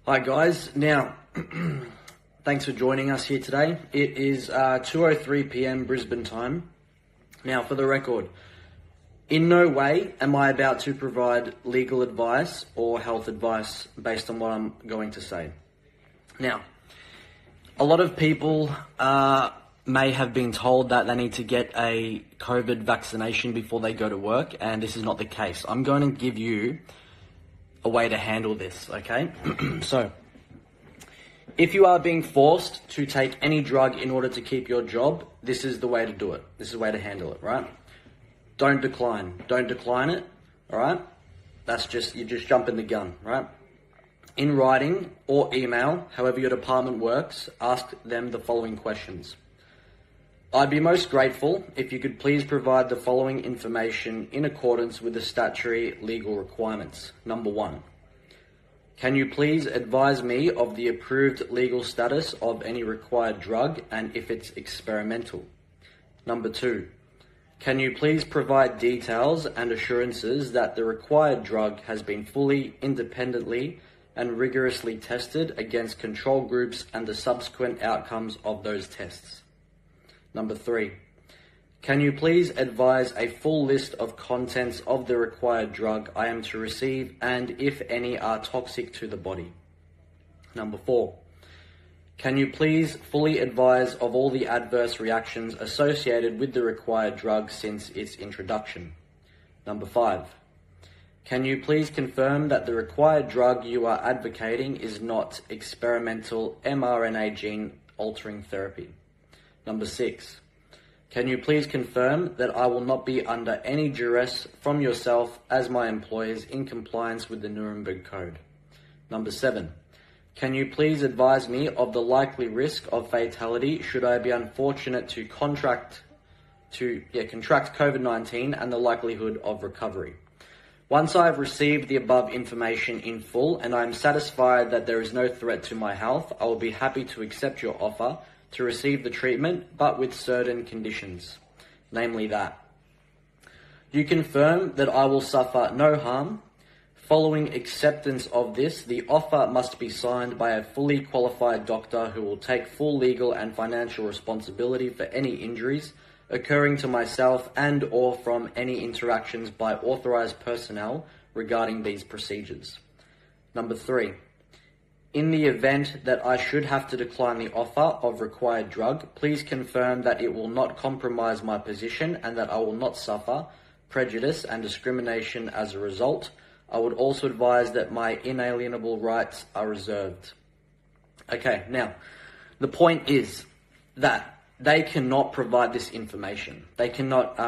Hi guys, now thanks for joining us here today. It is 2:03 p.m. Brisbane time. Now for the record, in no way am I about to provide legal advice or health advice based on what I'm going to say. Now, a lot of people may have been told that they need to get a COVID vaccination before they go to work, and this is not the case. I'm going to give you a way to handle this, okay? So, if you are being forced to take any drug in order to keep your job, this is the way to do it. This is the way to handle it, right? Don't decline. Don't decline it, all right? You're just jumping the gun, right? In writing or email, however your department works, ask them the following questions. I'd be most grateful if you could please provide the following information in accordance with the statutory legal requirements. Number 1, can you please advise me of the approved legal status of any required drug and if it's experimental? Number 2, can you please provide details and assurances that the required drug has been fully, independently, and rigorously tested against control groups and the subsequent outcomes of those tests? Number 3, can you please advise a full list of contents of the required drug I am to receive and if any are toxic to the body? Number 4, can you please fully advise of all the adverse reactions associated with the required drug since its introduction? Number 5, can you please confirm that the required drug you are advocating is not experimental mRNA gene altering therapy? Number 6, can you please confirm that I will not be under any duress from yourself as my employers in compliance with the Nuremberg Code? Number 7, can you please advise me of the likely risk of fatality should I be unfortunate to contract COVID-19 and the likelihood of recovery? Once I have received the above information in full and I am satisfied that there is no threat to my health, I will be happy to accept your offer to receive the treatment, but with certain conditions, namely that you confirm that I will suffer no harm. Following acceptance of this, the offer must be signed by a fully qualified doctor who will take full legal and financial responsibility for any injuries occurring to myself and or from any interactions by authorized personnel regarding these procedures. Number 3, in the event that I should have to decline the offer of required drug, please confirm that it will not compromise my position and that I will not suffer prejudice and discrimination as a result. I would also advise that my inalienable rights are reserved. Okay, now, the point is that they cannot provide this information. They cannot,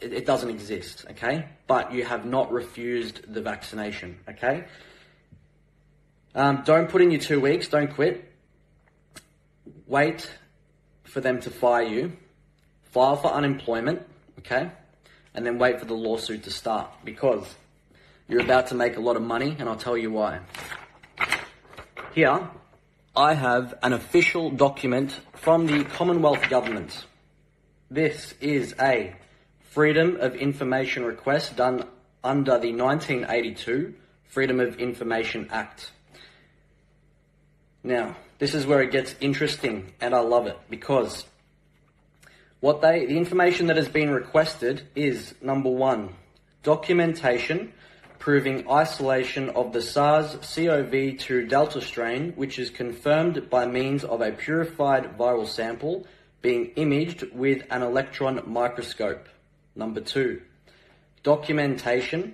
it doesn't exist, okay? But you have not refused the vaccination, okay? Don't put in your 2 weeks, don't quit. Wait for them to fire you. File for unemployment, okay? And then wait for the lawsuit to start because you're about to make a lot of money and I'll tell you why. Here, I have an official document from the Commonwealth Government. This is a Freedom of Information request done under the 1982 Freedom of Information Act. Now, this is where it gets interesting, and I love it, because the information that has been requested is, number 1, documentation proving isolation of the SARS-CoV-2 Delta strain, which is confirmed by means of a purified viral sample being imaged with an electron microscope. Number 2, documentation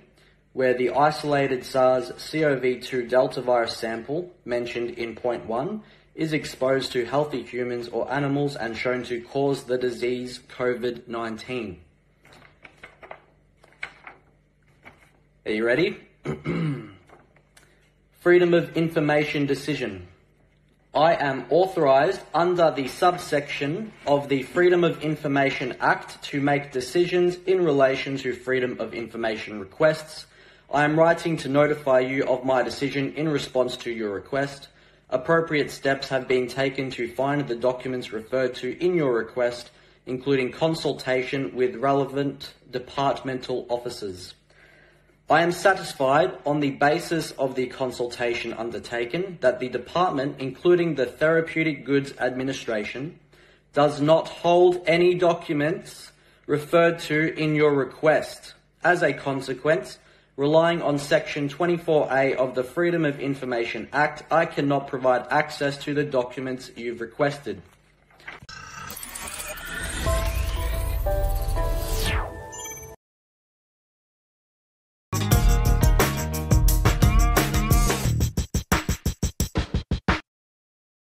where the isolated SARS-CoV-2 Delta virus sample, mentioned in point 1, is exposed to healthy humans or animals and shown to cause the disease COVID-19. Are you ready? Freedom of Information decision. I am authorized under the subsection of the Freedom of Information Act to make decisions in relation to Freedom of Information requests. I am writing to notify you of my decision in response to your request. Appropriate steps have been taken to find the documents referred to in your request, including consultation with relevant departmental officers. I am satisfied on the basis of the consultation undertaken that the department, including the Therapeutic Goods Administration, does not hold any documents referred to in your request. As a consequence, relying on Section 24A of the Freedom of Information Act, I cannot provide access to the documents you've requested.